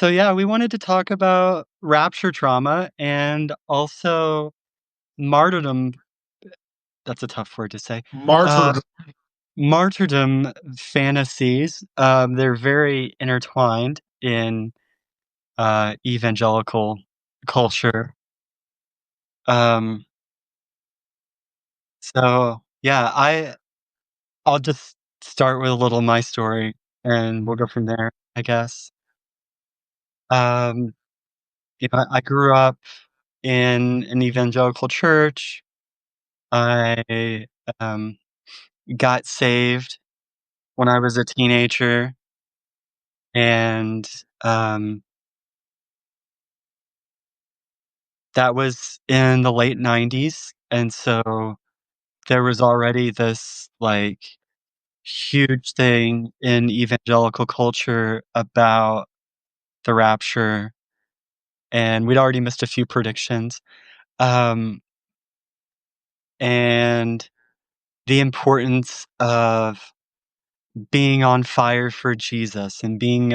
So yeah, we wanted to talk about rapture trauma and also martyrdom. That's a tough word to say. Uh, Martyrdom. martyrdom fantasies. They're very intertwined in evangelical culture. Um, so yeah, I'll just start with a little my story, and we'll go from there, I guess. Um, I grew up in an evangelical church. I um, got saved when I was a teenager, and um, that was in the late '90s, and so there was already this, like, huge thing in evangelical culture about the rapture, and we'd already missed a few predictions, um, and the importance of being on fire for Jesus and being,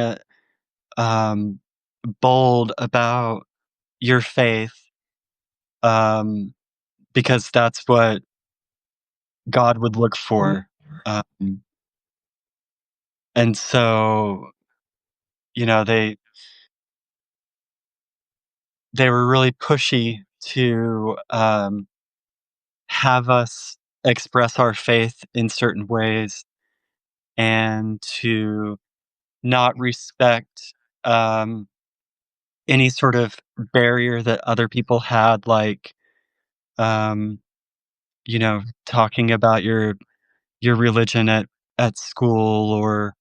um, bold about your faith, um, because that's what God would look for. Um, and so, you know, they were really pushy to have us express our faith in certain ways and to not respect um, any sort of barrier that other people had, like um, talking about your religion at school or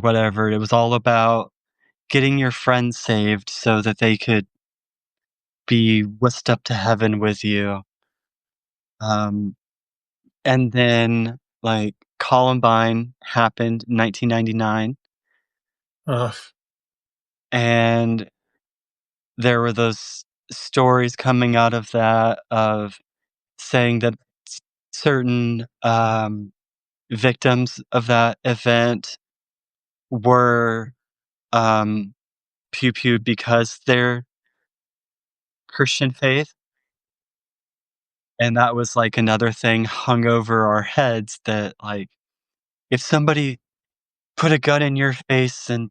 whatever. It was all about getting your friends saved so that they could be whisked up to heaven with you. Um, and then, like, Columbine happened in 1999, Uh, and there were those stories coming out of that of saying that certain victims of that event were um, pew-pewed because they're Christian faith. And that was, like, another thing hung over our heads that, like, if somebody put a gun in your face and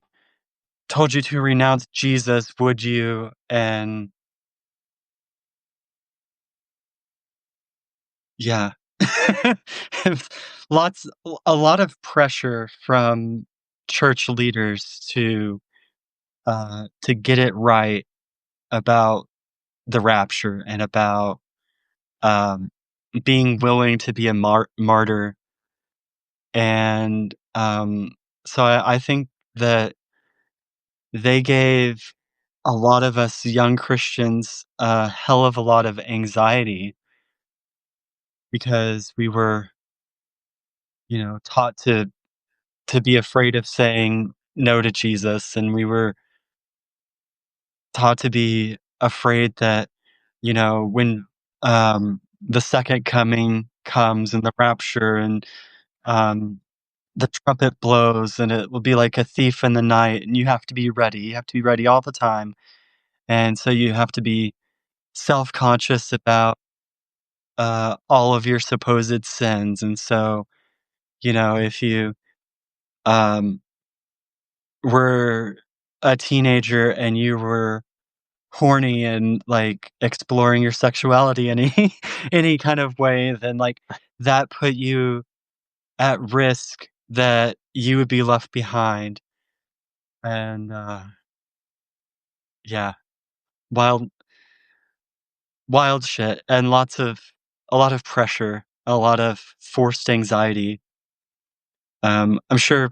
told you to renounce Jesus, would you? And yeah. It was a lot of pressure from church leaders to get it right about the rapture and about, um, being willing to be a martyr. And, so I think that they gave a lot of us young Christians a hell of a lot of anxiety because we were, taught to be afraid of saying no to Jesus, and we were taught to be afraid that, when, the second coming comes and the rapture and, um, the trumpet blows and it will be like a thief in the night and you have to be ready. You have to be ready all the time. And so you have to be self-conscious about, all of your supposed sins. And so, if you, um, were a teenager and you were horny and, like, exploring your sexuality any any kind of way, then, like, that put you at risk that you would be left behind. And, yeah, wild wild shit and a lot of pressure, a lot of forced anxiety. I'm sure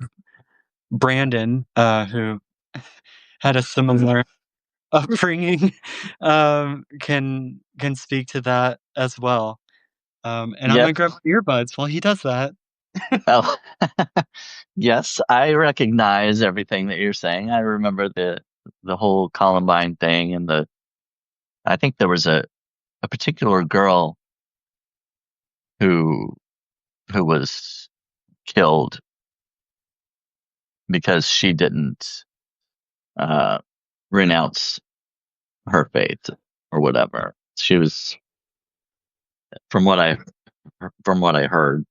Brandon, who had a similar upbringing, can speak to that as well. And I'm Yes. gonna grab earbuds while he does that. Oh, yes, I recognize everything that you're saying. I remember the whole Columbine thing and I think there was a particular girl who was killed because she didn't renounce her faith or whatever. She was, from what I heard.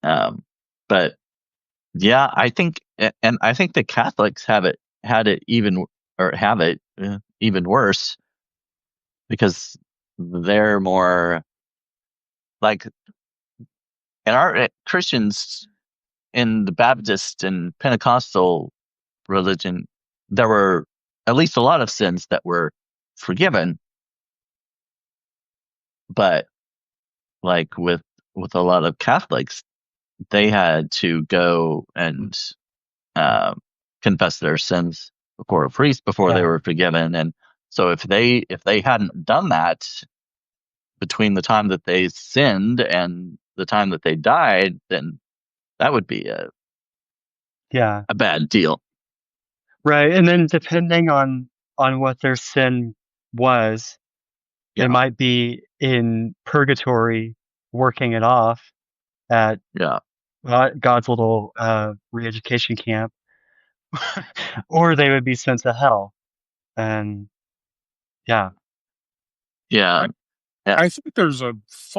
But yeah, I think, and I think the Catholics had it even, or have it even worse, because they're more like, and our Christians in the Baptist and Pentecostal religion, there were at least a lot of sins that were forgiven, but like with a lot of Catholics, they had to go and uh, confess their sins before a priest before they Yeah. were forgiven. And so if they hadn't done that between the time that they sinned and the time that they died, then that would be Yeah. a bad deal. Right, and then depending on what their sin was, they Yeah, might be in purgatory working it off at yeah, God's little, re-education camp, or they would be sent to hell, and yeah. yeah. I think there's a